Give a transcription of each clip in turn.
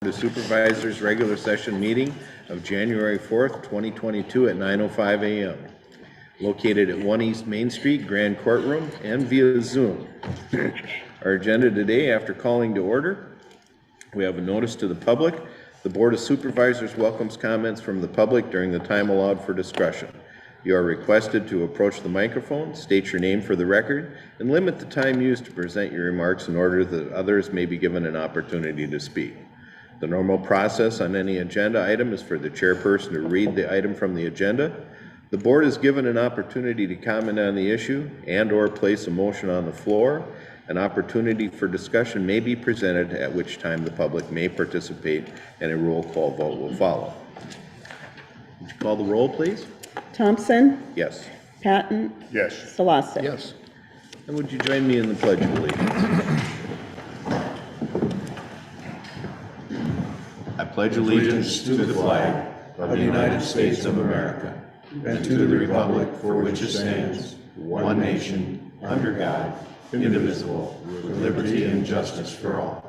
the Supervisors regular session meeting of January 4th, 2022 at 9:05 a.m. Located at 1 East Main Street, Grand Courtroom, and via Zoom. Our agenda today, after calling to order, we have a notice to the public. The Board of Supervisors welcomes comments from the public during the time allowed for discussion. You are requested to approach the microphone, state your name for the record, and limit the time used to present your remarks in order that others may be given an opportunity to speak. The normal process on any agenda item is for the chairperson to read the item from the agenda. The board is given an opportunity to comment on the issue and/or place a motion on the floor. An opportunity for discussion may be presented, at which time the public may participate, and a roll call vote will follow. Would you call the roll, please? Thompson? Yes. Patton? Yes. Salasik? Yes. And would you join me in the Pledge of Allegiance? I pledge allegiance to the flag of the United States of America and to the republic for which it stands, one nation, under God, indivisible, with liberty and justice for all.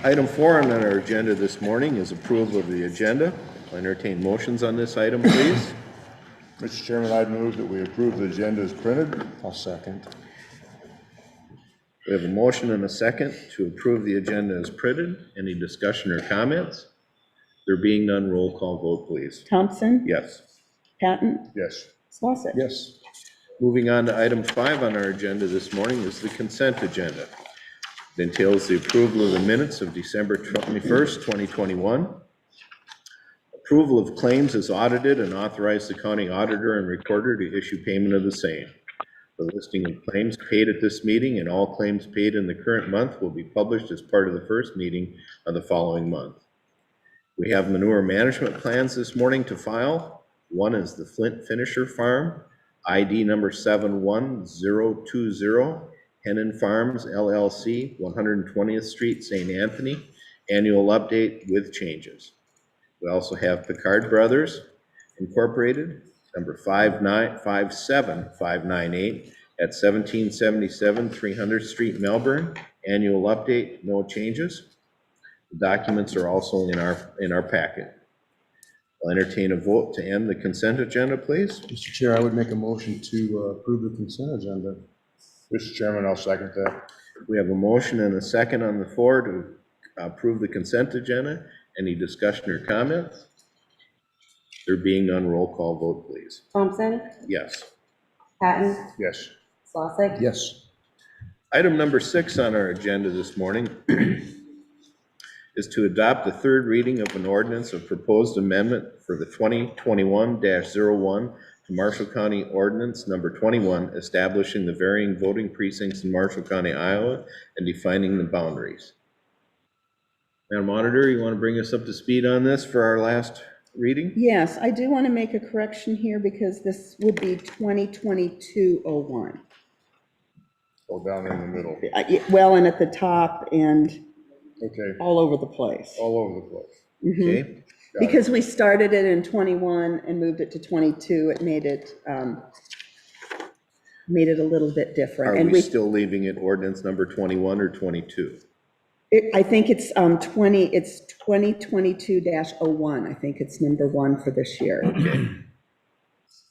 Item 4 on our agenda this morning is approval of the agenda. I'll entertain motions on this item, please. Mr. Chairman, I move that we approve the agenda as printed. I'll second. We have a motion and a second to approve the agenda as printed. Any discussion or comments? There being none, roll call vote, please. Thompson? Yes. Patton? Yes. Salasik? Yes. Moving on to item 5 on our agenda this morning is the consent agenda. It entails the approval of the minutes of December 21st, 2021. Approval of claims as audited and authorize the county auditor and recorder to issue payment of the same. The listing of claims paid at this meeting and all claims paid in the current month will be published as part of the first meeting of the following month. We have manure management plans this morning to file. One is the Flint Finisher Farm, ID number 71020, Hennon Farms LLC, 120th Street, St. Anthony, annual update with changes. We also have Picard Brothers Incorporated, number 57578 at 1777 300th Street, Melbourne, annual update, no changes. The documents are also in our packet. I'll entertain a vote to end the consent agenda, please. Mr. Chair, I would make a motion to approve the consent agenda. Mr. Chairman, I'll second that. We have a motion and a second on the floor to approve the consent agenda. Any discussion or comments? There being none, roll call vote, please. Thompson? Yes. Patton? Yes. Salasik? Yes. Item number 6 on our agenda this morning is to adopt the third reading of an ordinance of proposed amendment for the 2021-01 to Marshall County Ordinance number 21, establishing the varying voting precincts in Marshall County, Iowa, and defining the boundaries. Madam Auditor, you want to bring us up to speed on this for our last reading? Yes, I do want to make a correction here because this would be 2022-01. Go down in the middle. Well, and at the top and Okay. all over the place. All over the place. Okay. Got Because we started it in 21 and moved it to 22, it made it a little bit different. Are And we still leaving it ordinance number 21 or 22? I think it's 2022-01. I think it's number 1 for this year.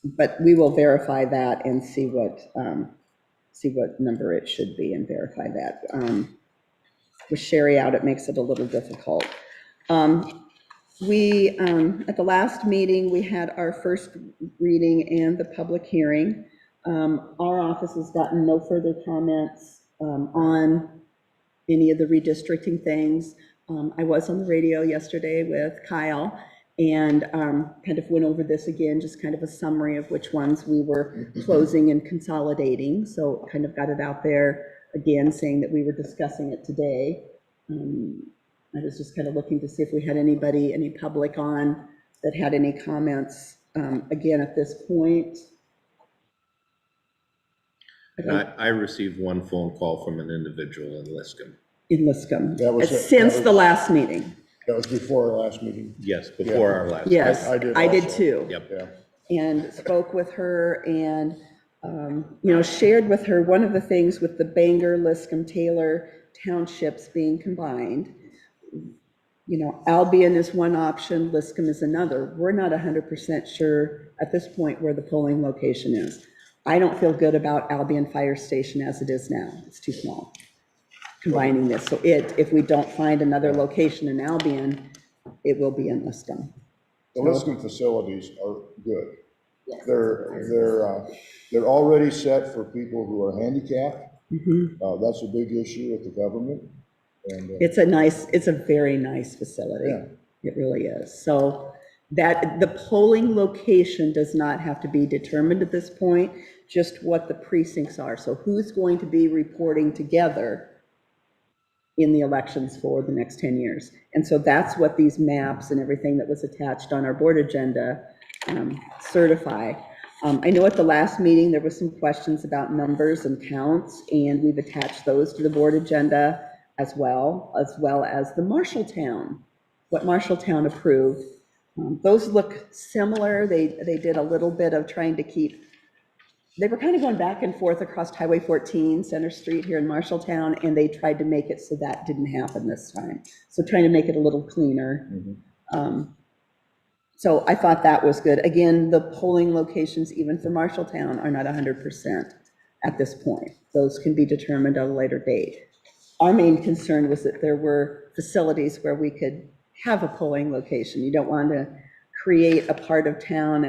But we will verify that and see what number it should be and verify that. With Sherry out, it makes it a little difficult. We, at the last meeting, we had our first reading and the public hearing. Our office has gotten no further comments on any of the redistricting things. I was on the radio yesterday with Kyle and kind of went over this again, just kind of a summary of which ones we were closing and consolidating. So kind of got it out there again, saying that we were discussing it today. I was just kind of looking to see if we had anybody, any public on that had any comments. Again, at this point, I received one phone call from an individual in Liscum. in Liscum, That was it. since That was- the last meeting. That was before our last meeting. Yes, before our last. Yes, I did I did also. too. Yep. Yeah. And spoke with her, and shared with her one of the things with the Bangor, Liscum, Taylor townships being combined. Albion is one option, Liscum is another. We're not 100% sure at this point where the polling location is. I don't feel good about Albion Fire Station as it is now. It's too small. Combining this, so if we don't find another location in Albion, it will be in Liscum. The Liscum facilities are good. Yes. They're already set for people who are handicapped. That's a big issue with the government. And It's a very nice facility. Yeah. It really is. So that the polling location does not have to be determined at this point, just what the precincts are. So who's going to be reporting together in the elections for the next 10 years. And so that's what these maps and everything that was attached on our board agenda certify. I know at the last meeting, there was some questions about numbers and counts, and we've attached those to the board agenda as well as the Marshalltown, what Marshalltown approved. Those look similar. They did a little bit of trying to keep, they were kind of going back and forth across Highway 14, Center Street here in Marshalltown, and they tried to make it so that didn't happen this time. So trying to make it a little cleaner. So I thought that was good. Again, the polling locations, even for Marshalltown, are not 100% at this point. Those can be determined at a later date. Our main concern was that there were facilities where we could have a polling location. You don't want to create a part of town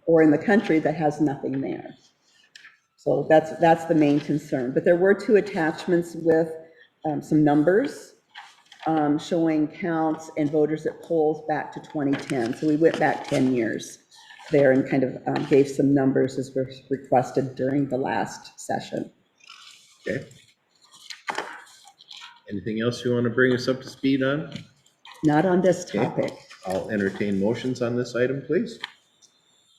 or in the country that has nothing there. So that's the main concern. But there were 2 attachments with some numbers showing counts and voters at polls back to 2010. So we went back 10 years there and kind of gave some numbers as was requested during the last session. Okay. Anything else you want to bring us up to speed on? Not on this Okay. topic. I'll entertain motions on this item, please.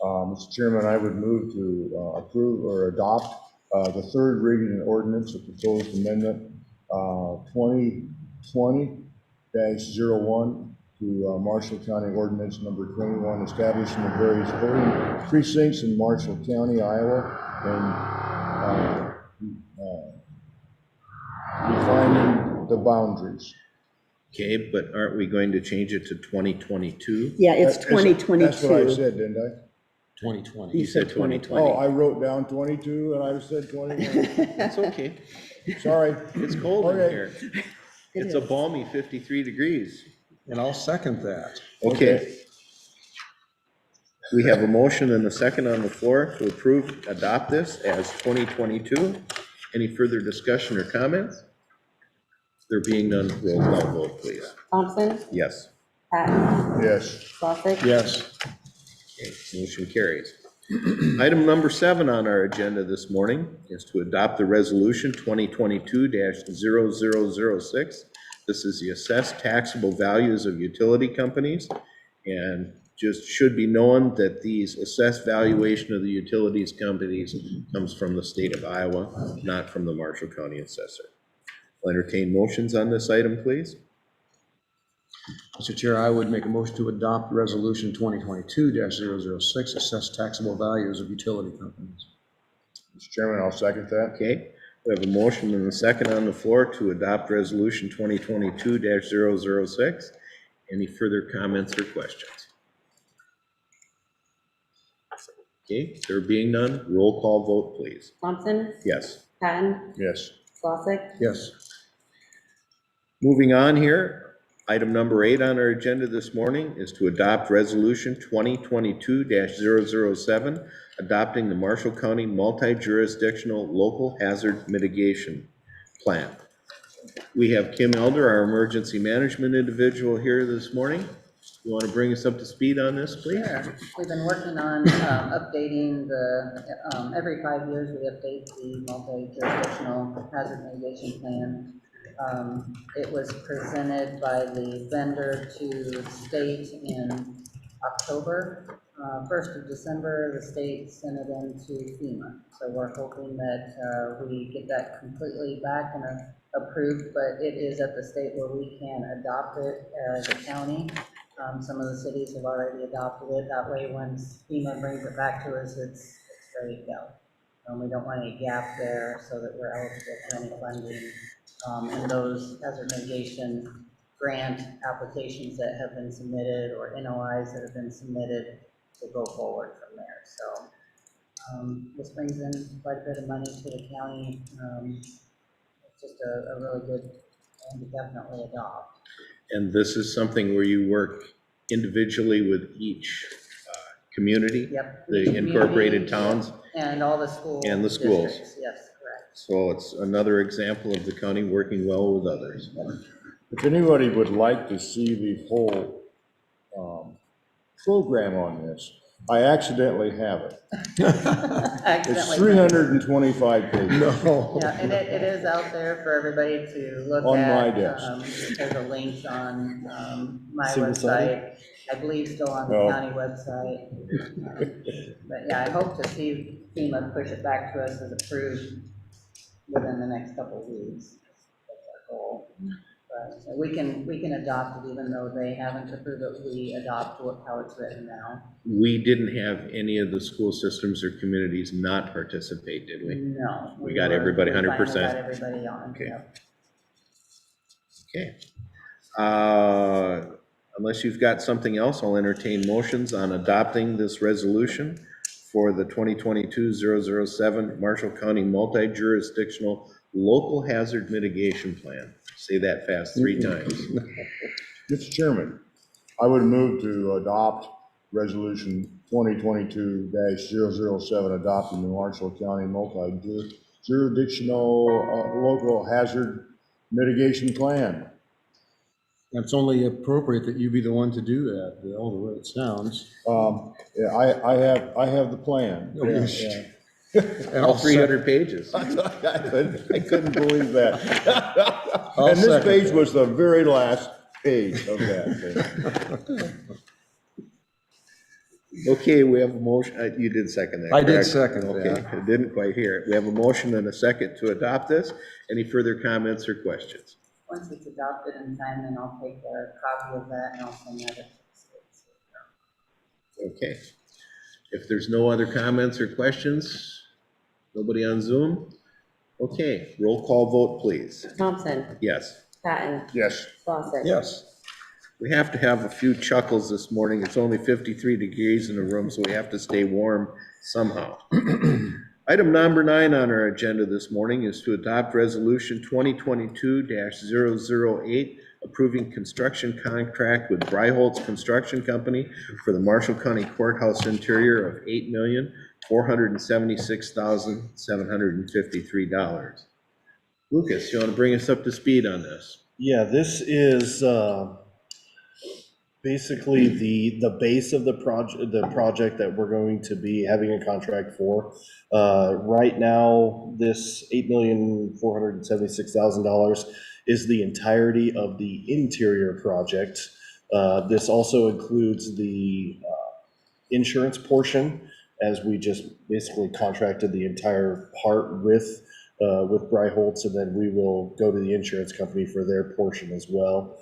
Mr. Chairman, I would move to approve or adopt the third reading and ordinance of proposed amendment 2020-01 to Marshall County Ordinance number 21, establishing the various voting precincts in Marshall County, Iowa, and defining the boundaries. Okay, but aren't we going to change it to 2022? Yeah, it's 2022. That's what I said, didn't I? 2020. You said 2020. Oh, I wrote down 22 and I said 21. That's okay. Sorry. It's cold in Okay. here. It's a balmy 53 degrees. And I'll second that. Okay. We have a motion and a second on the floor to adopt this as 2022. Any further discussion or comments? There being none, roll call vote, please. Thompson, Yes. Patton, Yes. Slosik. Yes. Okay, motion carries. Item number 7 on our agenda this morning is to adopt the resolution 2022-0006. This is the assessed taxable values of utility companies, and just should be known that these assessed valuation of the utilities companies comes from the state of Iowa, not from the Marshall County assessor. I'll entertain motions on this item, please. Mr. Chair, I would make a motion to adopt resolution 2022-006, assess taxable values of utility companies. Mr. Chairman, I'll second that. Okay, we have a motion and a second on the floor to adopt resolution 2022-006. Any further comments or questions? Okay, there being none, roll call vote, please. Thompson, Yes. Patton, Yes. Slosik. Yes. Moving on here, item number 8 on our agenda this morning is to adopt resolution 2022-007, adopting the Marshall County Multi-Jurisdictional Local Hazard Mitigation Plan. We have Kim Elder, our emergency management individual, here this morning. You want to bring us up to speed on this, please? Sure. We've been working on updating every 5 years we update the multi-jurisdictional hazard mitigation plan. It was presented by the vendor to the state in October. 1st of December, the state sent it into FEMA. So we're hoping that we get that completely back and approved, but it is at the state where we can adopt it as a county. Some of the cities have already adopted it. That way, when FEMA brings it back to us, it's ready to go. We don't want any gap there so that we're eligible for any funding. And those hazard mitigation grant applications that have been submitted or NOIs that have been submitted to go forward from there. So this brings in quite a bit of money to the county. It's just a really good thing to definitely adopt. And this is something where you work individually with each community? Yep. The incorporated Community, towns? and all the schools. And the schools. Districts. Yes, correct. So it's another example of the county working well with others. If anybody would like to see the whole program on this, I accidentally have it. It's Accidentally. 325 pages. No. Yeah, and it is out there for everybody to look On at. my desk. There's a link on my Single-sided? website, I believe still on the No. county website. But yeah, I hope to see FEMA push it back to us as approved within the next couple of weeks. That's our goal. But we can adopt it even though they haven't approved it. We adopt how it's written now. We didn't have any of the school systems or communities not participate, did we? No. We got everybody we finally 100%? Got everybody on, Okay. yep. Okay. Unless you've got something else, I'll entertain motions on adopting this resolution for the 2022-007 Marshall County Multi-Jurisdictional Local Hazard Mitigation Plan. Say that fast 3 times. Mr. Chairman, I would move to adopt Resolution 2022-007, adopting the Marshall County Multi-Jurisdictional Local Hazard Mitigation Plan. It's only appropriate that you be the one to do that, all the way it sounds. Yeah, I have the plan. Oh, Yeah, you- yeah. And All I'll 300 pages. I couldn't believe that. I'll And this second page that. was the very last page of that thing. Okay, we have a motion, you did second that, I did correct? second Okay, that. I didn't quite hear it. We have a motion and a second to adopt this. Any further comments or questions? Once it's adopted in time, then I'll take a copy of that and I'll send that to the states. Okay. If there's no other comments or questions, nobody on Zoom? Okay, roll call vote, please. Thompson, Yes. Patton, Yes. Bossick. Yes. We have to have a few chuckles this morning. It's only 53 degrees in the room, so we have to stay warm somehow. Item number 9 on our agenda this morning is to adopt Resolution 2022-008, approving construction contract with Bryholtz Construction Company for the Marshall County Courthouse interior of $8,476,753. Lucas, you want to bring us up to speed on this? Yeah, this is basically the base of the project that we're going to be having a contract for. Right now, this $8,476,000 is the entirety of the interior project. This also includes the insurance portion, as we just basically contracted the entire part with Bryholtz, and then we will go to the insurance company for their portion as well.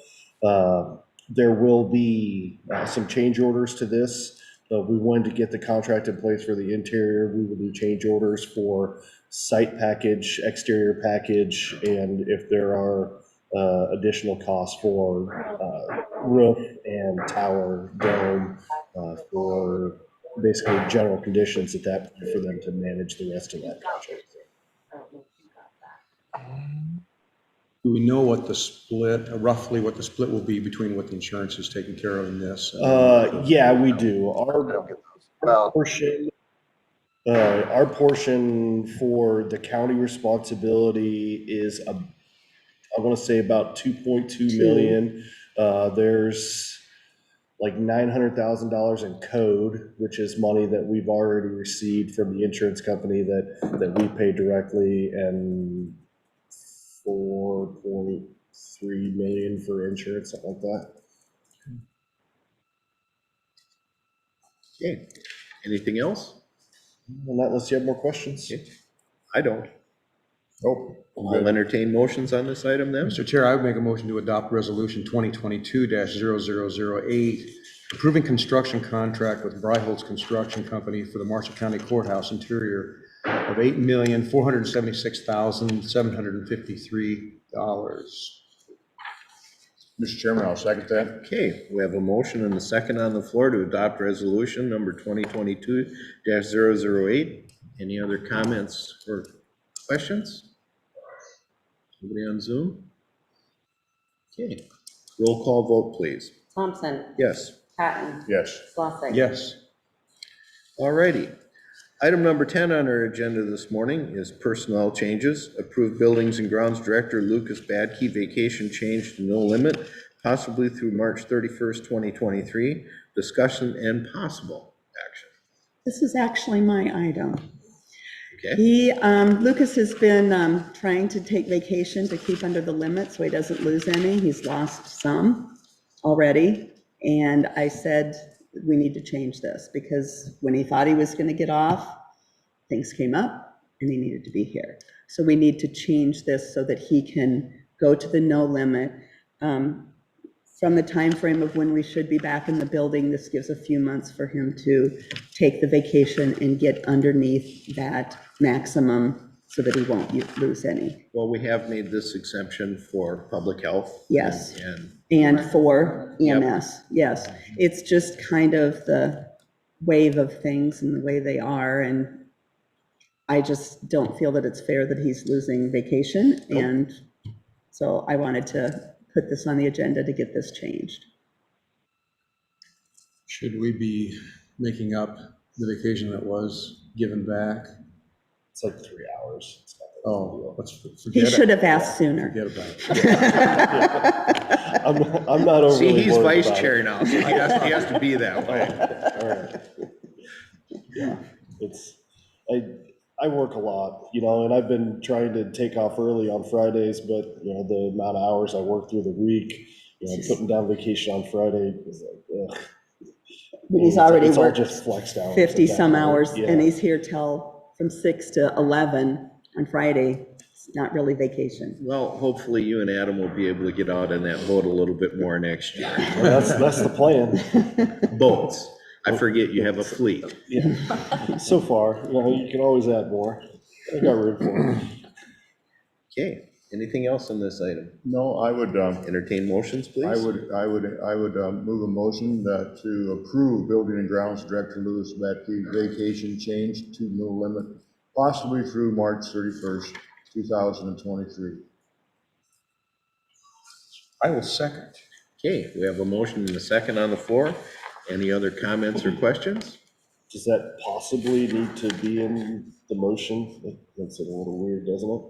There will be some change orders to this. We wanted to get the contract in place for the interior. We will do change orders for site package, exterior package, and if there are additional costs for roof and tower, dome, for basically general conditions at that point for them to manage the rest of that project. Do we know what the split, roughly what the split will be between what the insurance is taking care of in this? Yeah, we do. Our portion for the county responsibility is, I want to say about 2.2 million. There's like $900,000 in code, which is money that we've already received from the insurance company that we pay directly, and 4.3 million for insurance, something like that. Okay, anything else? And that, unless you have more questions. Okay. I don't. Nope. I'll entertain motions on this item then. Mr. Chair, I would make a motion to adopt Resolution 2022-0008, approving construction contract with Bryholtz Construction Company for the Marshall County Courthouse interior of $8,476,753. Mr. Chairman, I'll second that. Okay, we have a motion and a second on the floor to adopt resolution number 2022-008. Any other comments or questions? Anybody on Zoom? Okay, roll call vote, please. Thompson. Yes. Patton. Yes. Slosik. Yes. Alrighty. Item number 10 on our agenda this morning is personnel changes. Approved Buildings and Grounds Director Lucas Badke vacation change to no limit, possibly through March 31st, 2023. Discussion and possible action. This is actually my item. Okay, Lucas has been trying to take vacation to keep under the limit so he doesn't lose any. He's lost some already. And I said, we need to change this because when he thought he was going to get off, things came up and he needed to be here. So we need to change this so that he can go to the no limit. From the time frame of when we should be back in the building, this gives a few months for him to take the vacation and get underneath that maximum so that he won't lose any. well, we have made this exemption for public health. Yes. And And for EMS, yes. It's just kind of the wave of things and the way they are, and I just don't feel that it's fair that he's losing vacation, and so I wanted to put this on the agenda to get this changed. Should we be making up the vacation that was given back? It's like 3 hours. It's not that Oh, let's He forget should it. have asked sooner. Forget about it. I'm not overly see, he's worried vice about chair it. now, so he has to be that way. All right. Yeah, I work a lot, and I've been trying to take off early on Fridays, but, the amount of hours I work through the week, putting down vacation on Friday is like, ugh. He's already It's all worked just flexed out. 50-some hours, Yeah. and he's here from 6 to 11 on Friday. It's not really vacation. Well, hopefully you and Adam will be able to get out on that boat a little bit more next year. Well, that's the plan. Boats. I forget you have a fleet. Yeah. So far, you can always add more. I got room for it. Okay, anything else on this item? No, I would, Entertain motions, please. I would move a motion that to approve Building and Grounds Director Louis Badke vacation change to no limit, possibly through March 31st, 2023. I will second. Okay, we have a motion and a second on the floor. Any other comments or questions? Does that possibly need to be in the motion? That makes it a little weird, doesn't it?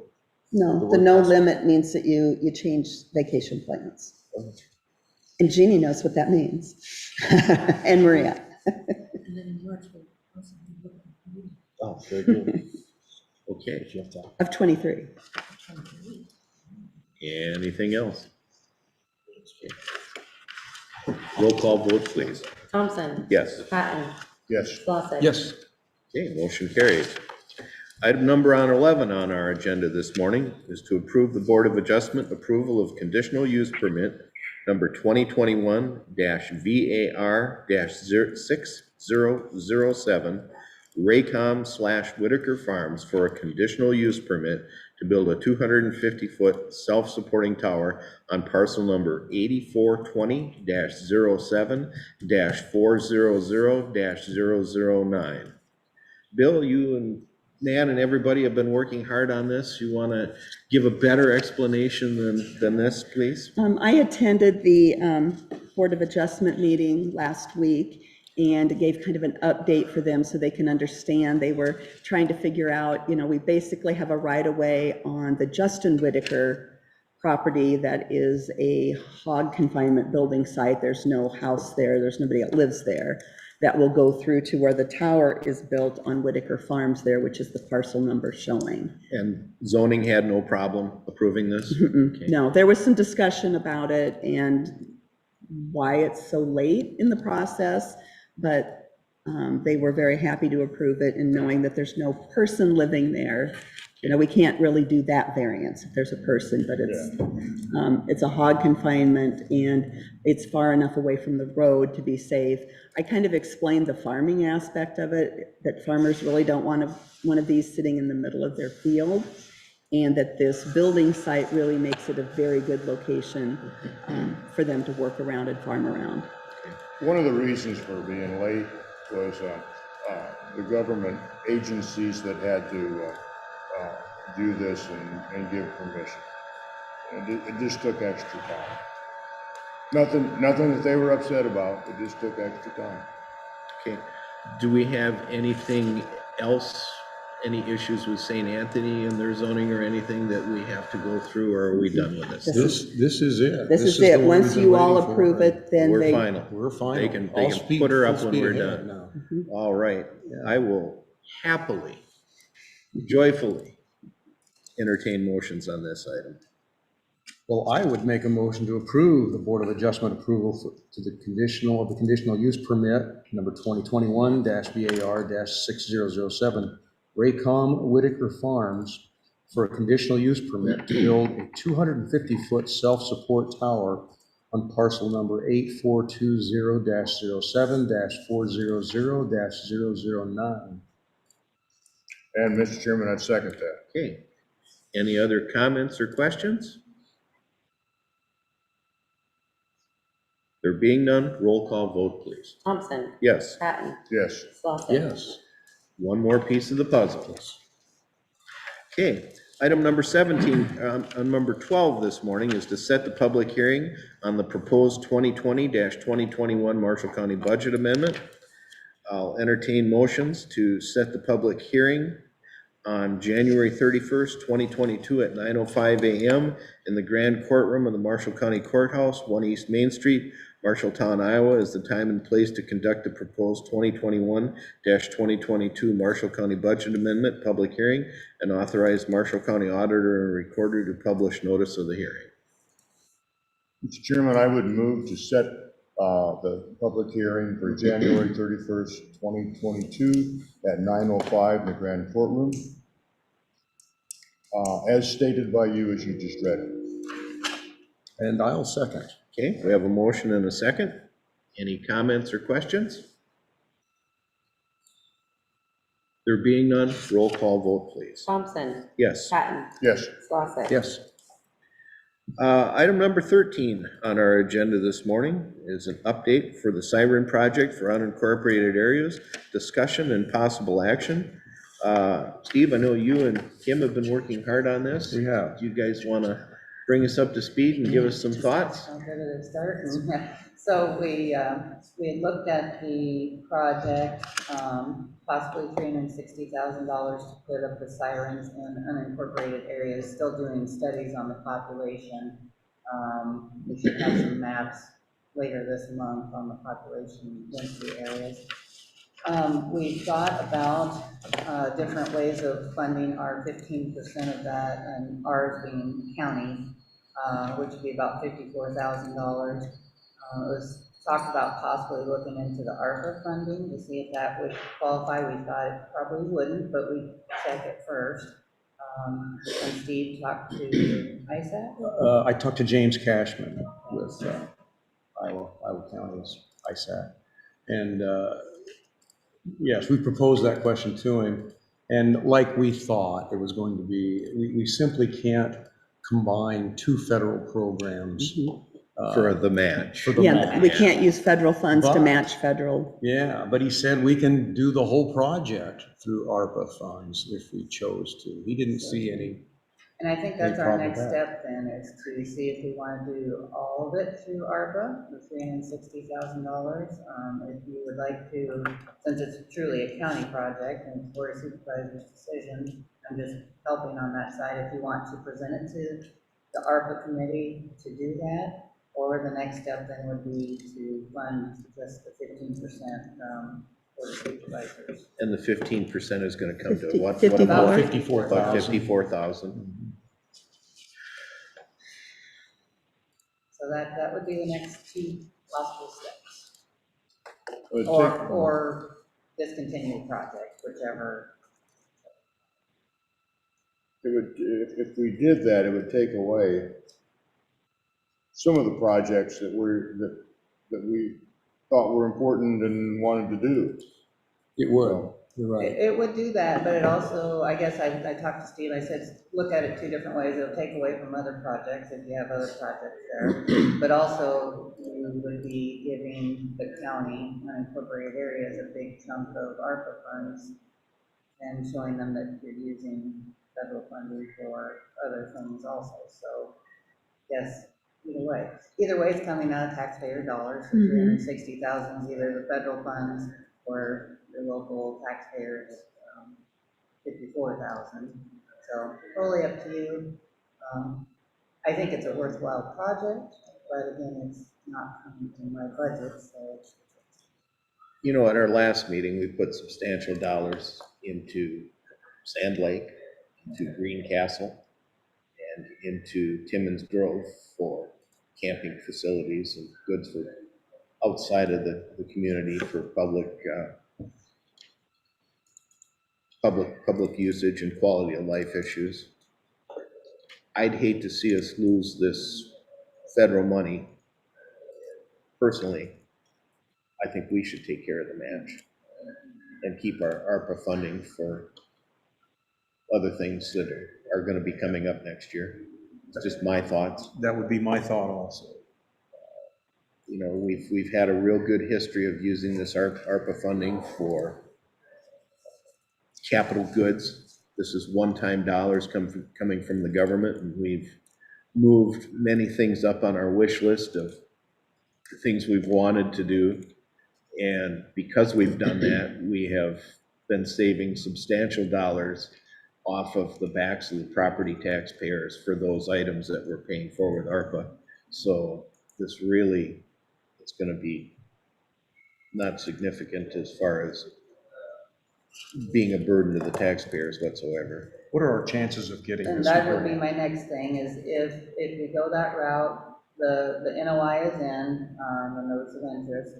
No, the no limit means that you change vacation plans. And Jeannie knows what that means. And Maria. Oh, very good. Okay, If you have time. Of 23. anything else? Roll call vote, please. Thompson. Yes. Patton. Yes. Slosik. Yes. Okay, motion carries. Item number 11 on our agenda this morning is to approve the Board of Adjustment approval of conditional use permit number 2021-VAR-6007, Raycom/Whitaker Farms for a conditional use permit to build a 250-foot self-supporting tower on parcel number 8420-07-400-009. Bill, you and Nan and everybody have been working hard on this. You want to give a better explanation than this, please? I attended the Board of Adjustment meeting last week and gave kind of an update for them so they can understand. They were trying to figure out, we basically have a right-of-way on the Justin Whitaker property that is a hog confinement building site. There's no house there. There's nobody that lives there. That will go through to where the tower is built on Whitaker Farms there, which is the parcel number showing. And zoning had no problem approving this? Okay. No, there was some discussion about it and why it's so late in the process, but they were very happy to approve it and knowing that there's no person living there. We can't really do that variance if there's a person, but it's a hog confinement and it's far enough away from the road to be safe. I kind of explained the farming aspect of it, that farmers really don't want one of these sitting in the middle of their field, and that this building site really makes it a very good location for them to work around and farm around. One of the reasons for being late was the government agencies that had to do this and give permission. And it just took extra time. Nothing that they were upset about, it just took extra time. Okay. Do we have anything else, any issues with St. Anthony and their zoning or anything that we have to go through, or are we done with this? This is it. This is the it. one Once we've been you all waiting for. approve it, then We're they. final. We're fine. They can put her up when we're done. All right. I will happily, joyfully entertain motions on this item. Well, I would make a motion to approve the Board of Adjustment approval to the conditional use permit number 2021-BAR-6007, Raycom Whitaker Farms, for a conditional use permit to build a 250-foot self-support tower on parcel number 8420-07-400-009. And Mr. Chairman, I'd second that. Okay. Any other comments or questions? There being none, roll call vote, please. Thompson. Yes. Patton. Yes. Slosson. Yes. One more piece of the puzzle. Okay, item number 17, on number 12 this morning is to set the public hearing on the proposed 2020-2021 Marshall County Budget Amendment. I'll entertain motions to set the public hearing on January 31st, 2022 at 9:05 a.m. in the Grand Courtroom of the Marshall County Courthouse, 1 East Main Street, Marshalltown, Iowa, is the time and place to conduct the proposed 2021-2022 Marshall County Budget Amendment public hearing and authorize Marshall County Auditor and Recorder to publish notice of the hearing. Mr. Chairman, I would move to set the public hearing for January 31st, 2022 at 9:05 in the Grand Courtroom, as stated by you as you just read it. And I'll second. Okay, we have a motion and a second. Any comments or questions? There being none, roll call vote, please. Thompson. Yes. Patton. Yes. Slosson. Yes. Item number 13 on our agenda this morning is an update for the Siren Project for unincorporated areas, discussion and possible action. Steve, I know you and Kim have been working hard on this. We have. Do you guys want to bring us up to speed and give us some thoughts? I'll give it a start. So we had looked at the project, possibly $360,000 to put up the sirens in unincorporated areas, still doing studies on the population. We should have some maps later this month on the population density areas. We've thought about different ways of funding our 15% of that, and ours being county, which would be about $54,000. It was talked about possibly looking into the ARPA funding to see if that would qualify. We thought it probably wouldn't, but we'd check it first. And Steve talked to ISAC. I talked to James Cashman with Iowa County's ISAC. And yes, we proposed that question to him. And like we thought it was going to be, we simply can't combine two federal programs. For the match. For the Yeah, match. we can't use federal funds to But- match federal. Yeah, but he said we can do the whole project through ARPA funds if we chose to. He didn't see any. And I think that's No our problem next with step then, is to see if we want to do all of it through ARPA, the $360,000. If you would like to, since it's truly a county project and it's Board of Supervisors' decision, I'm just helping on that side. If you want to present it to the ARPA committee to do that, or the next step then would be to fund just the 15% for the supervisors. And the 15% is going to come to 50 what? 54? About 54,000. About 54,000. So that would be the next two possible steps. Well, Or discontinue the project, whichever. it would, if we did that, it would take away some of the projects that we thought were important and wanted to do. It would, you're right. It would do that, but it also, I guess I talked to Steve, I said, look at it two different ways. It'll take away from other projects if you have other projects there. But also, you would be giving the county, unincorporated areas, a big chunk of ARPA funds and showing them that you're using federal funding for other things also. So, yes, either way, it's coming out of taxpayer dollars. So 360,000 is either the federal funds or the local taxpayers, 54,000. So totally up to you. I think it's a worthwhile project, but again, it's not coming to my budget, so. You know, at our last meeting, we put substantial dollars into Sand Lake, into Green Castle, and into Timmins Grove for camping facilities and goods for outside of the community for public usage and quality of life issues. I'd hate to see us lose this federal money. Personally, I think we should take care of the match and keep our ARPA funding for other things that are going to be coming up next year. It's just my thoughts. That would be my thought also. You know, we've had a real good history of using this ARPA funding for capital goods. This is one-time dollars coming from the government, and we've moved many things up on our wish list of things we've wanted to do. And because we've done that, we have been saving substantial dollars off of the backs of the property taxpayers for those items that we're paying for with ARPA. So this really, it's going to be not significant as far as being a burden to the taxpayers whatsoever. What are our chances of getting And this? that would be my next thing, is if we go that route, the NOI is in, the notice of interest,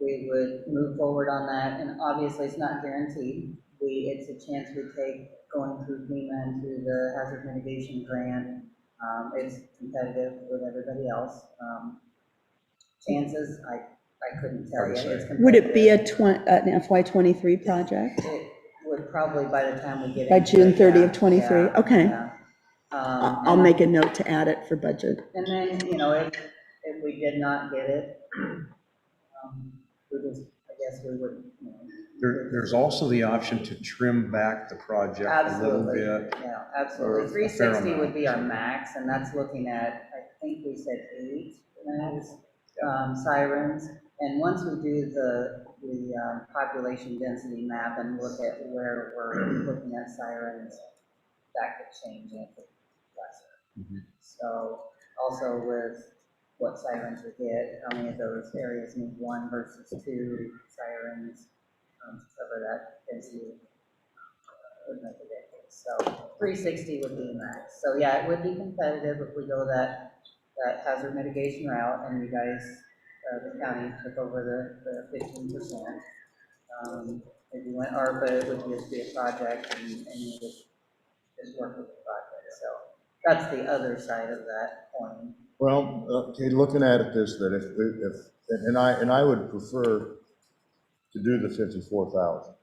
we would move forward on that, and obviously it's not guaranteed. It's a chance we take going through FEMA and through the hazard mitigation grant. It's competitive with everybody else. Chances, I couldn't tell you. It's competitive. Would it be an FY '23 project? It would probably by the time we get By into June it, 30 yeah, of '23? yeah, Okay. yeah. I'll make a note to add it for budget. And then, if we did not get it, I guess we would, There's also the option to trim back the project a little absolutely, bit. yeah, or absolutely. a fair 360 would be our amount. max, and that's looking at, I think we said 8 max, sirens. And once we do the population density map and look at where we're looking at sirens, that could change and it could be lesser. So also with what sirens we get, how many of those areas need 1 versus 2 sirens to cover that density would make a difference. So 360 would be max. So yeah, it would be competitive if we go that hazard mitigation route, and you guys, the county took over the 15%. If you went ARPA, it would just be a project, and you would just work with the project. So that's the other side of that coin. Well, okay, looking at it this, that if I would prefer to do the 54,000.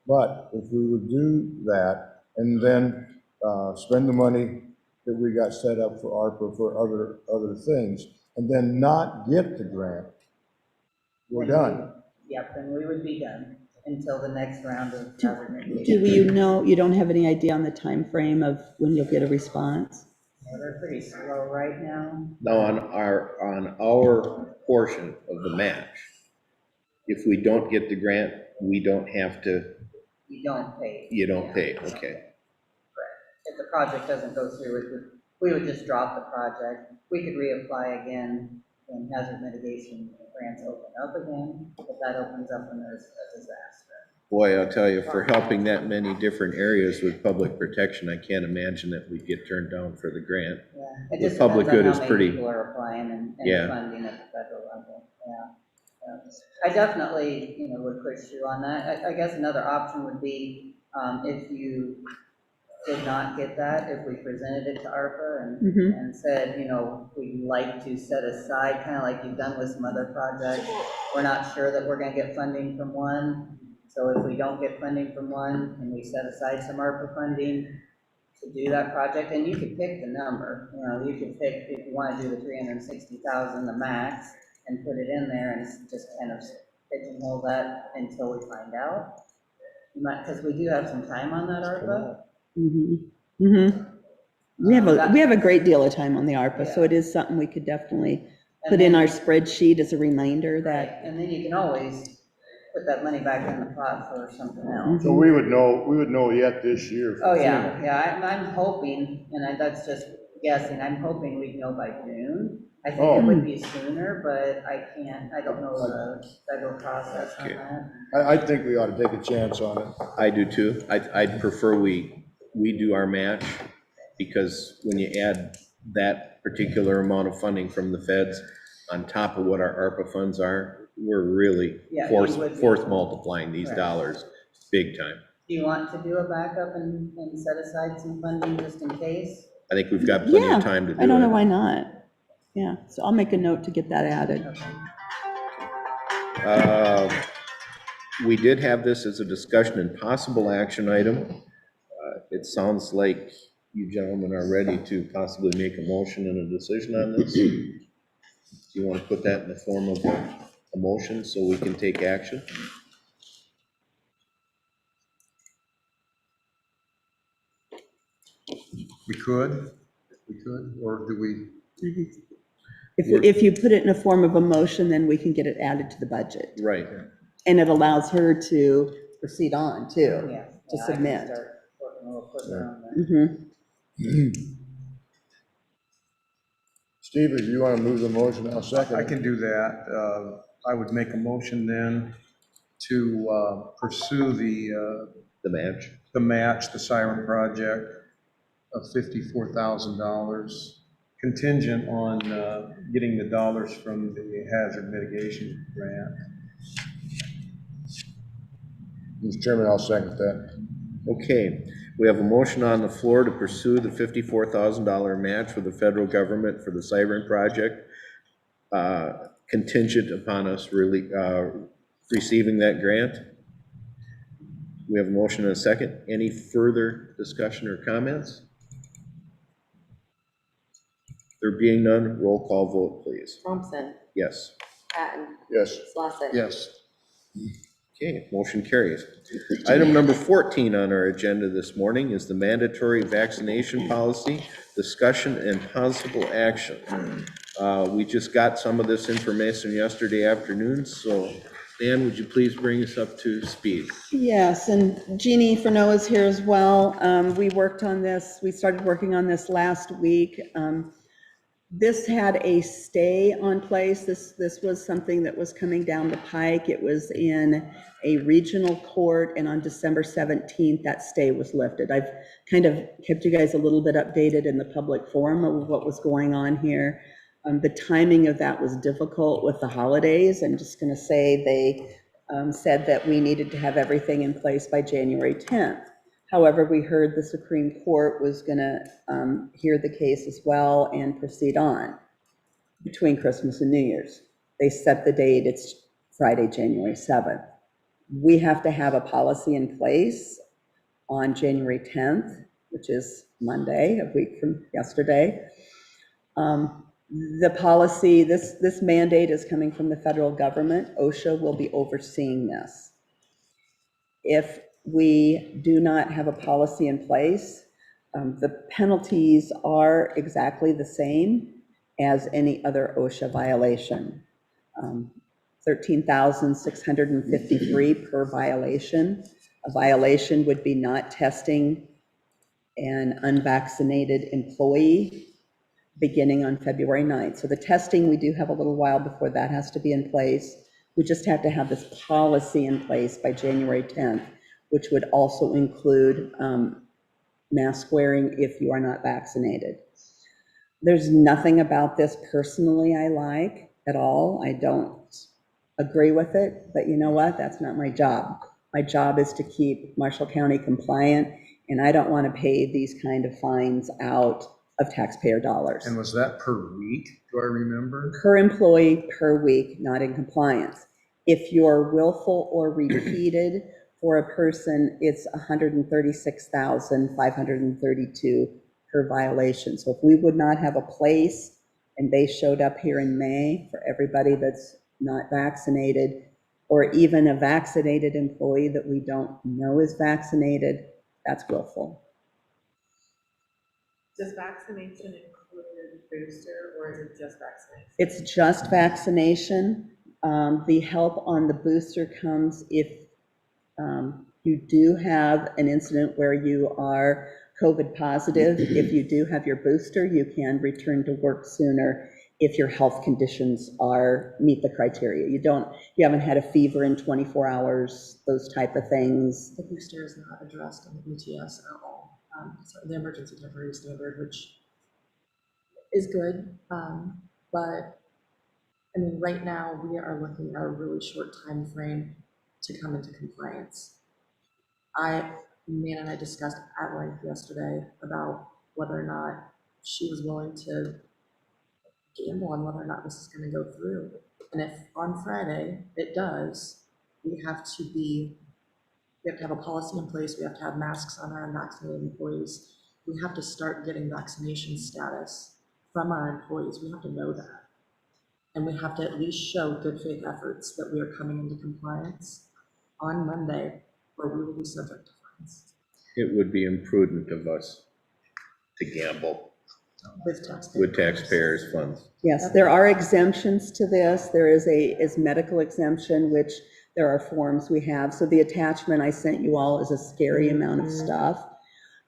But if we would do that and then spend the money that we got set up for ARPA for other things, and then not get the grant, we're done. Yep, and we would be done until the next round of hazard Do mitigation. you know, you don't have any idea on the time frame of when you'll get a response? Yeah, they're pretty slow right now. Now, on our portion of the match, if we don't get the grant, we don't have to, You don't pay. you don't Yeah. pay, okay. Correct. If the project doesn't go through, we would just drop the project. We could reapply again when hazard mitigation grants open up again, if that opens up when there's a disaster. Boy, I'll tell you, for helping that many different areas with public protection, I can't imagine that we'd get turned down for the grant. Yeah. It The just public depends on good how is many pretty- people are applying and Yeah. funding at the federal level, yeah. I definitely, would push through on that. I guess another option would be, if you did not get that, if we presented it to ARPA Mhm. and said, you know, we'd like to set aside, kind of like you've done with some other projects, we're not sure that we're gonna get funding from one, so if we don't get funding from one, can we set aside some ARPA funding to do that project? And you could pick the number, you know, you could pick, if you wanna do the 360,000, the max, and put it in there and just kind of pigeonhole that until we find out. Because we do have some time on that ARPA. Mhm. Mhm. We have a great deal of time on the ARPA, so it is something we could definitely put in our spreadsheet as a reminder Right, that, and then you can always put that money back in the pot for something else. So we would know yet this year. for Oh, sure. yeah, I'm hoping, and that's just guessing, I'm hoping we'd know by June. I think Oh. it would be sooner, but I don't know the federal process on Okay. that. I think we ought to take a chance on it. I do too. I'd prefer we do our match, because when you add that particular amount of funding from the feds on top of what our ARPA funds are, we're really Yeah, force you would be. multiplying these Right. dollars big time. Do you want to do a backup and set aside some funding just in case? I think we've got plenty yeah, of time to do it. I don't know why not. Yeah, so I'll make a note to get that added. We did have this as a discussion and possible action item. It sounds like you gentlemen are ready to possibly make a motion and a decision on this. Do you want to put that in the form of a motion so we can take action? We could, or do we? If you put it in a form of a motion, then we can get it added to the budget. Right. And it allows her to proceed on too, Yeah. to I can submit. start working a little quicker on that. Mhm. Steve, if you want to move the motion, I'll second I it. can do that. I would make a motion then to pursue The match. the siren project of $54,000, contingent on getting the dollars from the hazard mitigation grant. Mr. Chairman, I'll second that. Okay, we have a motion on the floor to pursue the $54,000 match for the federal government for the Siren project, contingent upon us really receiving that grant. We have a motion and a second. Any further discussion or comments? There being none, roll call vote, please. Thompson, Yes. Patton, Yes. Slosett. Yes. Okay, motion carries. Item number 14 on our agenda this morning is the mandatory vaccination policy, discussion and possible action. We just got some of this information yesterday afternoon, so Dan, would you please bring us up to speed? Yes, and Jeannie Furneaux is here as well. We worked on this, we started working on this last week. This had a stay on place. This was something that was coming down the pike. It was in a regional court, and on December 17th, that stay was lifted. I've kind of kept you guys a little bit updated in the public forum of what was going on here. The timing of that was difficult with the holidays. I'm just going to say they said that we needed to have everything in place by January 10th. However, we heard the Supreme Court was going to hear the case as well and proceed on between Christmas and New Year's. They set the date, it's Friday, January 7th. We have to have a policy in place on January 10th, which is Monday, a week from yesterday. The policy, this mandate is coming from the federal government. OSHA will be overseeing this. If we do not have a policy in place, the penalties are exactly the same as any other OSHA violation. 13,653 per violation. A violation would be not testing an unvaccinated employee beginning on February 9th. So the testing, we do have a little while before that has to be in place. We just have to have this policy in place by January 10th, which would also include mask wearing if you are not vaccinated. There's nothing about this personally I like at all. I don't agree with it, but you know what? That's not my job. My job is to keep Marshall County compliant And I don't want to pay these kind of fines out of taxpayer dollars. And was that per week, do I remember? Per employee per week, not in compliance. If you're willful or repeated for a person, it's 136,532 per violation. So if we would not have a place and they showed up here in May for everybody that's not vaccinated, or even a vaccinated employee that we don't know is vaccinated, that's willful. Does vaccination include booster, or is it just vaccination? It's just vaccination. The help on the booster comes if you do have an incident where you are COVID positive. If you do have your booster, you can return to work sooner if your health conditions meet the criteria. You haven't had a fever in 24 hours, those type of things. The booster is not addressed in the ETS at all. So the emergency temporary standard, which is good, but I mean, right now we are looking at a really short time frame to come into compliance. Nan and I discussed at length yesterday about whether or not she was willing to gamble on whether or not this is going to go through. And if on Friday it does, we have to have a policy in place. We have to have masks on our unvaccinated employees. We have to start getting vaccination status from our employees. We have to know that. And we have to at least show good faith efforts that we are coming into compliance on Monday, or we will be subject to fines. It would be imprudent of us to gamble with taxpayers' funds. Yes, there are exemptions to this. There is medical exemption, which there are forms we have. So the attachment I sent you all is a scary amount of stuff.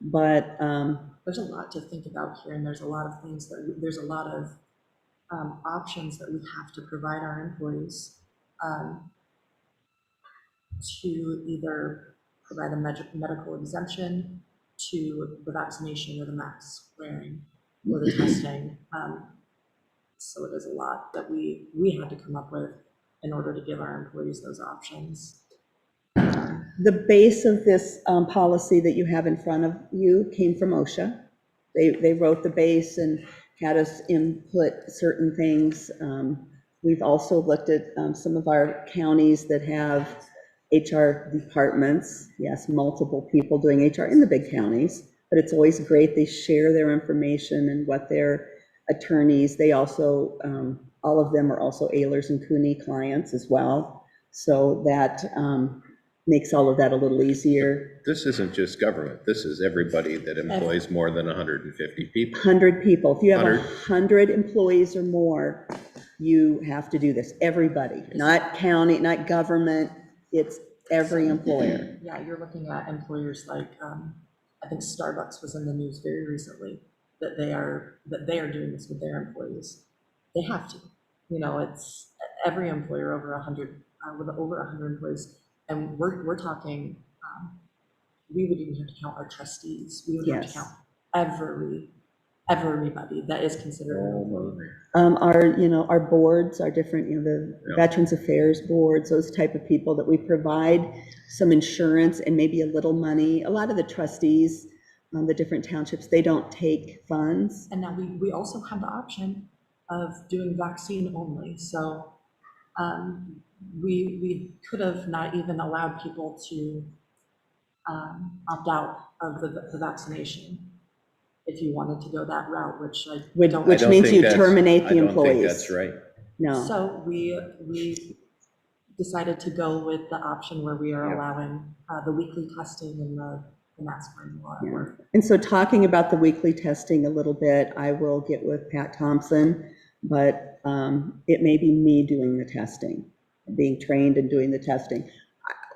But there's a lot to think about here, and there's a lot of things there's a lot of options that we have to provide our employees to either provide a medical exemption, to the vaccination or the mask wearing or the testing. So it is a lot that we had to come up with in order to give our employees those options. the base of this policy that you have in front of you came from OSHA. They wrote the base and had us input certain things. We've also looked at some of our counties that have HR departments. Yes, multiple people doing HR in the big counties, but it's always great. They share their information and what their attorneys, they also, all of them are also Ehlers and Cooney clients as well. So that makes all of that a little easier. This isn't just government. This is everybody that employs more than 150 people. 100 people. If you have 100. 100 employees or more, you have to do this. Everybody, not county, not government. It's every employer. Yeah, you're looking at employers like, I think Starbucks was in the news very recently, that they are doing this with their employees. They have to, it's every employer over 100, with over 100 employees. And we're talking, we would even have to count our trustees. We would have to count everybody that is considered an employee. Our boards are different, the Veterans Affairs boards, those type of people that we provide some insurance and maybe a little money. A lot of the trustees, the different townships, they don't take funds. And now we also have the option of doing vaccine only. So we could have not even allowed people to opt out of the vaccination if you wanted to go that route, which I don't. Which means you terminate the I don't employees. think that's right. No. So we decided to go with the option where we are allowing the weekly testing and the mask wearing while at work. And so talking about the weekly testing a little bit, I will get with Pat Thompson, but it may be me doing the testing, being trained and doing the testing.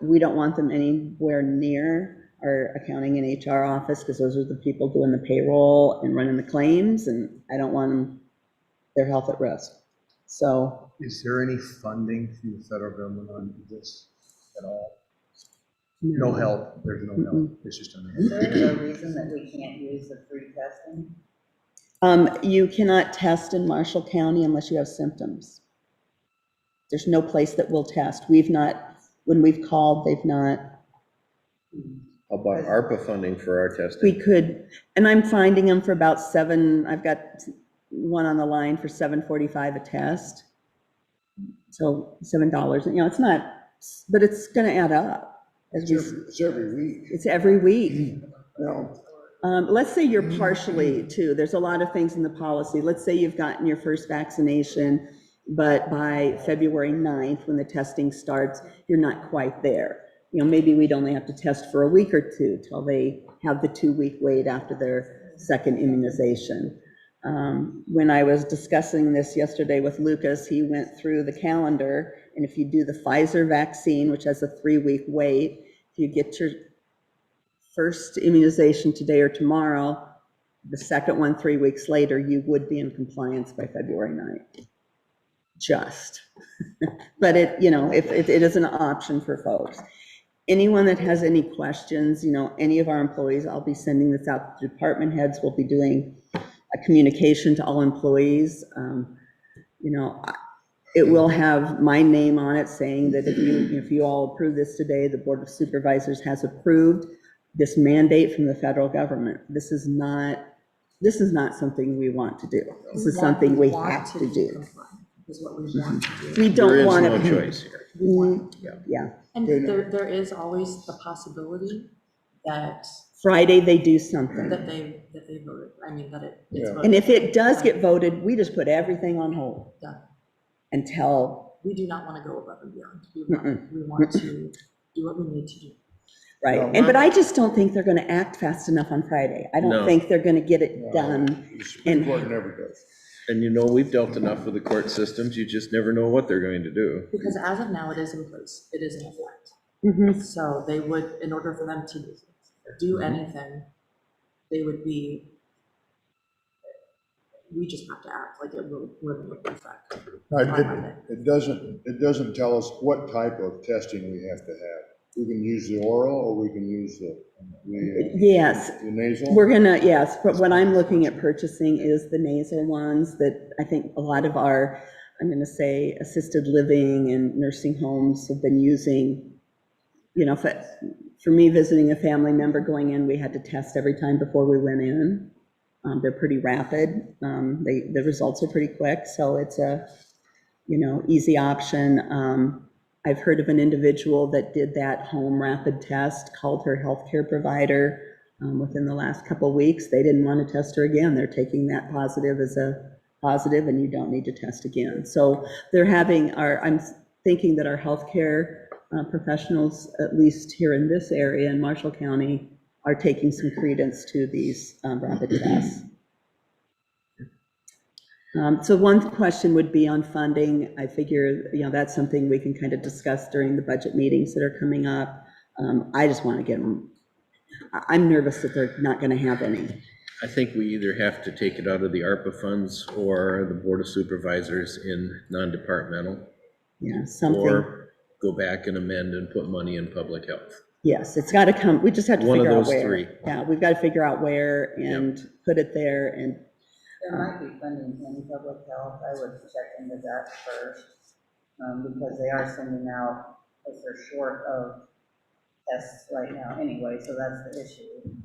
We don't want them anywhere near our accounting and HR office because those are the people doing the payroll and running the claims, and I don't want their health at risk. So. Is there any funding from the federal government on this at all? No help, there's no help, it's just a. Is there a reason that we can't use the free testing? You cannot test in Marshall County unless you have symptoms. There's no place that will test. When we've called, they've not. How about ARPA funding for our testing? We could, and I'm finding them for about I've got one on the line for $7.45 a test. So $7, you know, it's not, but it's gonna add up. It's every week. It's every week. No, Let's say you're partially too, there's a lot of things in the policy. Let's say you've gotten your first vaccination, but by February 9th, when the testing starts, you're not quite there. You know, maybe we'd only have to test for a week or two till they have the 2-week wait after their second immunization. When I was discussing this yesterday with Lucas, he went through the calendar, and if you do the Pfizer vaccine, which has a 3-week wait, if you get your first immunization today or tomorrow, the second one 3 weeks later, you would be in compliance by February 9th. Just. But it, you know, if it is an option for folks. Anyone that has any questions, you know, any of our employees, I'll be sending this out to department heads. We'll be doing a communication to all employees. You know, it will have my name on it saying that if you all approve this today, the Board of Supervisors has approved this mandate from the federal government. This is not something we want to do. This is something we have to do. Is what we want to do. We don't want to. There is no choice here. Yeah. And there is always the possibility that, Friday, they do something. that they voted, I mean, that it's Yeah. voted. And if it does get voted, we just put everything on hold Yeah. until, We do not want to go above and beyond. We want to do what we need to do. right. No, But I just don't think they're going to act fast enough on Friday. I No. don't think they're going to get it done. the Supreme Court never does. And you know, we've dealt enough with the court systems, you just never know what they're going to do. Because as of now, it is in place, it is in effect. Mhm. So they would, in order for them to do anything, they would be, we just have to act like it will in effect. It doesn't tell us what type of testing we have to have. We can use the oral or we can use the Yes, nasal. we're gonna, yes, but what I'm looking at purchasing is the nasal ones that I think a lot of our, I'm gonna say, assisted living and nursing homes have been using. You know, for me, visiting a family member going in, we had to test every time before we went in. They're pretty rapid. The results are pretty quick, so it's a, you know, easy option. I've heard of an individual that did that home rapid test, called her healthcare provider within the last couple of weeks. They didn't want to test her again. They're taking that positive as a positive, and you don't need to test again. So they're having I'm thinking that our healthcare professionals, at least here in this area in Marshall County, are taking some credence to these rapid tests. So one question would be on funding. I figure, you know, that's something we can kind of discuss during the budget meetings that are coming up. I just want to get them. I'm nervous that they're not going to have any. I think we either have to take it out of the ARPA funds or the Board of Supervisors in non-departmental. Yeah, something. Or go back and amend and put money in public health. Yes, it's got to come. We just have to One of figure out those where. three. Yeah, we've got to figure out where and put it there. And There might be funding in public health, I would check into that first, because they are sending out, because they're short of tests right now anyway, so that's the issue.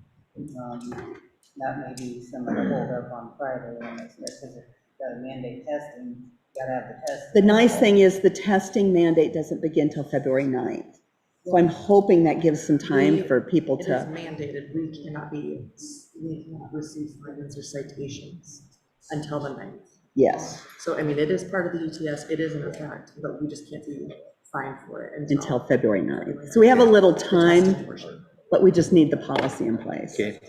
That may be some of the holdup on Friday, and it's because if you've got to mandate testing, you gotta have the test. the nice thing is the testing mandate doesn't begin till February 9th. So I'm hoping that gives some time for people It is to, mandated, we cannot receive fines or citations until the 9th. yes, So, I mean, it is part of the UTS, it is in effect, but we just can't be fined for it until February 9th. So we have a little the time, testing portion. but we just need the policy in place. Okay.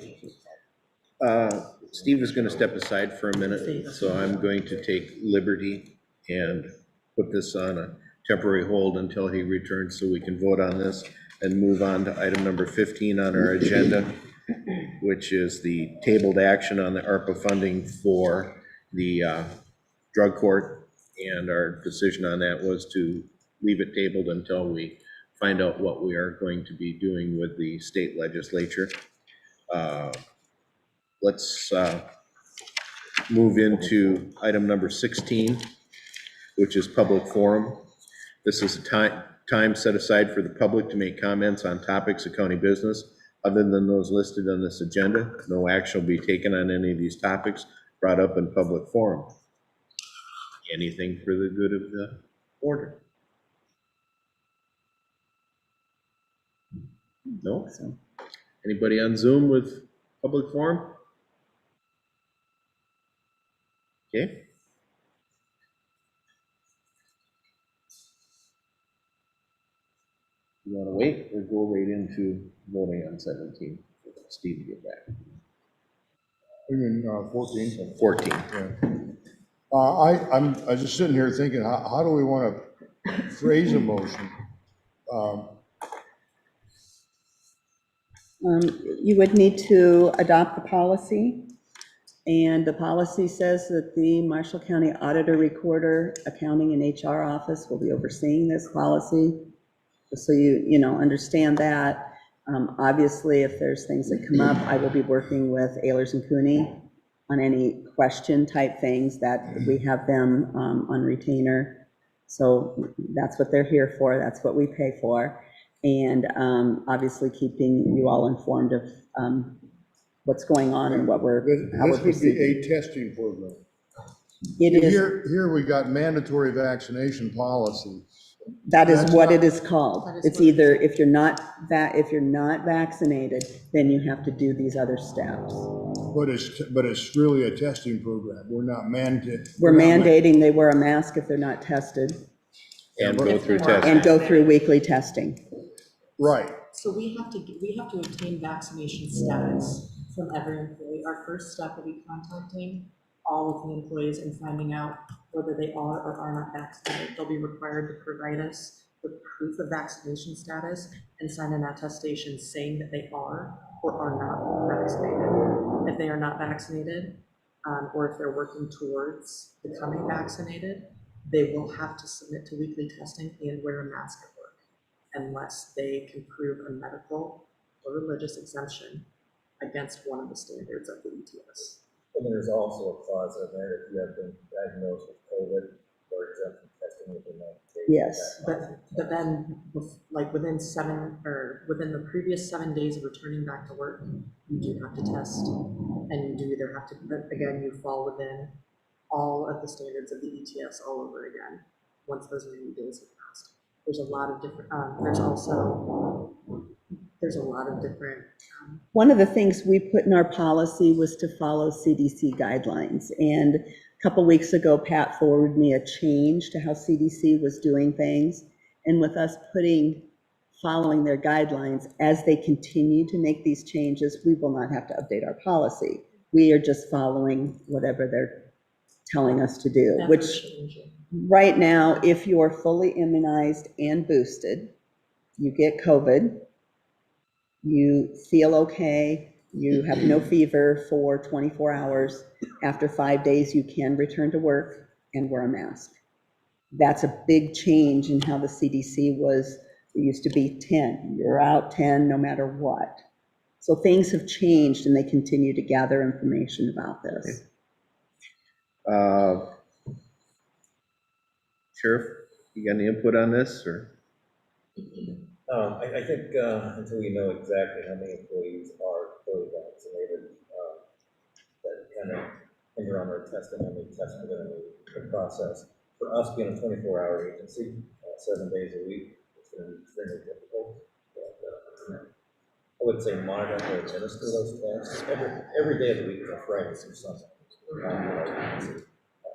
Steve is going to step aside for a minute, so I'm going to take liberty and put this on a temporary hold until he returns so we can vote on this and move on to item number 15 on our agenda, which is the tabled action on the ARPA funding for the drug court. And our decision on that was to leave it tabled until we find out what we are going to be doing with the state legislature. Let's move into item number 16, which is public forum. This is a time set aside for the public to make comments on topics of county business Other than those listed on this agenda, no action will be taken on any of these topics brought up in public forum. Anything for the good of the order? No? So, Anybody on Zoom with public forum? Okay. You want to wait or go right into voting on 17? Steve, to get back. You mean 14? 14. Yeah. I'm just sitting here thinking, how do we want to phrase a motion? You would need to adopt the policy, and the policy says that the Marshall County Auditor, Recorder, Accounting, and HR Office will be overseeing this policy. So you know, understand that. Obviously, if there's things that come up, I will be working with Ehlers and Cooney on any question type things that we have them on retainer. So that's what they're here for. That's what we pay for. And obviously keeping you all informed of what's going on and what how we're This would be proceeding. a testing program. It is, Here we got mandatory vaccination policy. that is That's what not- it is called. That is It's what it is. either, if you're not vaccinated, then you have to do these other steps. But it's really a testing program. We're not mandating. We're mandating they wear a mask if they're not tested And go through and testing. go through weekly testing. Right. So we have to obtain vaccination status from every employee. Our first step will be contacting all of the employees and finding out whether they are or are not vaccinated. They'll be required to provide us with proof of vaccination status and sign an attestation saying that they are or are not vaccinated. If they are not vaccinated, or if they're working towards becoming vaccinated, they will have to submit to weekly testing and wear a mask at work unless they can prove a medical or religious exemption against one of the standards of the ETS. And there's also a clause in there, if you have been diagnosed with COVID or exempt from testing within 90 days. Yes. But then, like within the previous 7 days of returning back to work, you do have to test. And you do either have to, but again, you fall within all of the standards of the ETS all over again, once those 90 days have passed. There's a lot of different, there's a lot of different. One of the things we put in our policy was to follow CDC guidelines. And a couple weeks ago, Pat forwarded me a change to how CDC was doing things. And with us following their guidelines, as they continue to make these changes, we will not have to update our policy. We are just following whatever they're telling us to do, Never which changing. right now, if you're fully immunized and boosted, you get COVID, you feel okay, you have no fever for 24 hours. After 5 days, you can return to work and wear a mask. That's a big change in how the CDC was. It used to be 10. You're out 10 no matter what. So things have changed and they continue to gather information about this. Sheriff, you got any input on this, or? I think until we know exactly how many employees are fully vaccinated, that kind of hinder on our testing and the test within the process. For us being a 24-hour agency, 7 days a week, it's going to be extremely difficult. But, I would say monitor or administer those tests. Every day of the week is a Friday or something.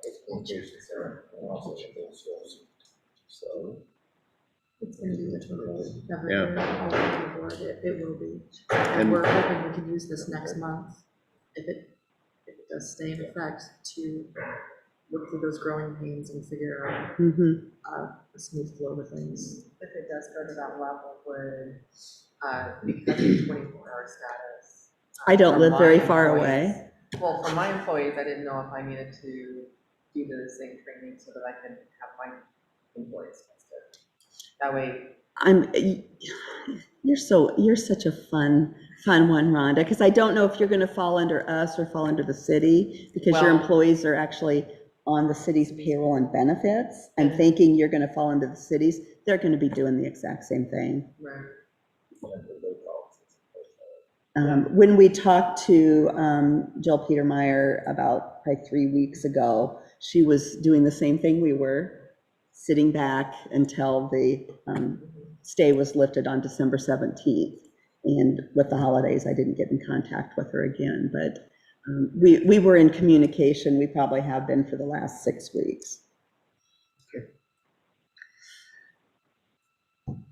It's communication center and also those stores. So. It's going to be difficult. Yeah. All over the board, it will be. And we're hoping we can use this next month, if it does stay in effect, to look through those growing pains and figure out a smooth flow of things. If it does go to that level, would, because of the 24-hour status. I don't for live very my far employees- away. Well, for my employees, I didn't know if I needed to do the same training so that I could have my employees tested. That way, You're such a fun one, Rhonda, because I don't know if you're going to fall under us or fall under the city, because your Well- employees are actually on the city's payroll and benefits. I'm thinking you're going to fall into the cities. They're going to be doing the exact same thing. right. When we talked to Jill Petermeyer about probably 3 weeks ago, she was doing the same thing we were, sitting back until the stay was lifted on December 17th. And with the holidays, I didn't get in contact with her again, but we were in communication. We probably have been for the last 6 weeks.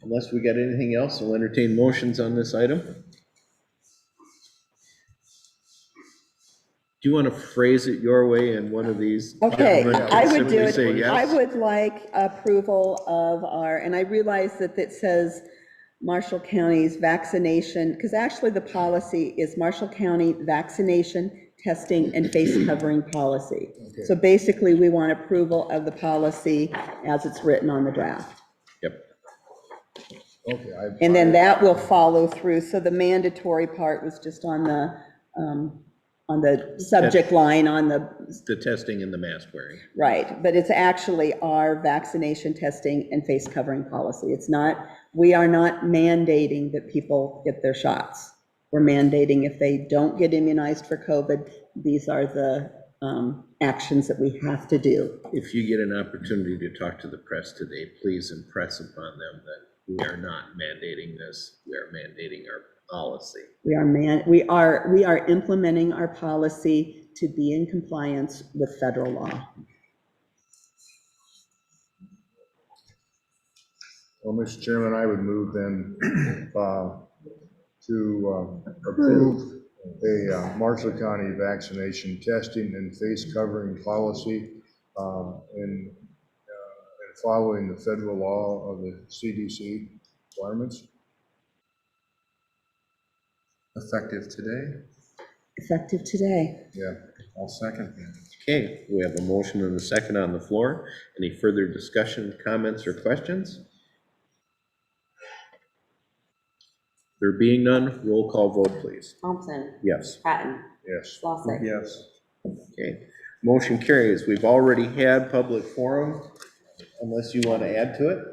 Unless we got anything else, I'll entertain motions on this item. Do you want to phrase it your way in one of these? Okay, gentlemen I can would do simply say it, yes? I would like approval of our, and I realize that it says Marshall County's vaccination, because actually the policy is Marshall County vaccination, testing, and face covering policy. So basically, we want approval of the policy as it's written on the draft. Yep. Okay. And then that will follow through, so the mandatory part was just on the subject line, on The testing and the mask wearing. right, but it's actually our vaccination, testing, and face covering policy. It's not, we are not mandating that people get their shots. We're mandating if they don't get immunized for COVID, these are the actions that we have to do. If you get an opportunity to talk to the press today, please impress upon them that we are not mandating this. We are mandating our policy. We are implementing our policy to be in compliance with federal law. Well, Mr. Chairman, I would move then to approve a Marshall County vaccination, testing, and face covering policy and following the federal law of the CDC requirements. Effective today? Effective today. Yeah. I'll second that. Okay, we have a motion and a second on the floor. Any further discussion, comments, or questions? There being none, roll call vote, please. Thompson, Yes. Patton, Yes. Slosik. Yes. Okay, motion carries. We've already had public forum, unless you want to add to it.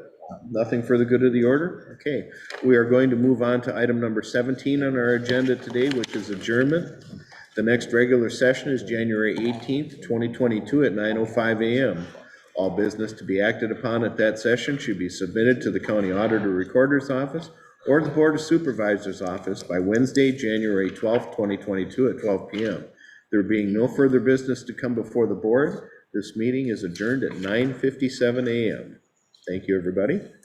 Nothing for the good of the order? Okay, we are going to move on to item number 17 on our agenda today, which is adjournment. The next regular session is January 18th, 2022 at 9:05 a.m. All business to be acted upon at that session should be submitted to the County Auditor Recorder's Office or the Board of Supervisors' Office by Wednesday, January 12th, 2022 at 12 p.m. There being no further business to come before the board, this meeting is adjourned at 9:57 a.m. Thank you, everybody.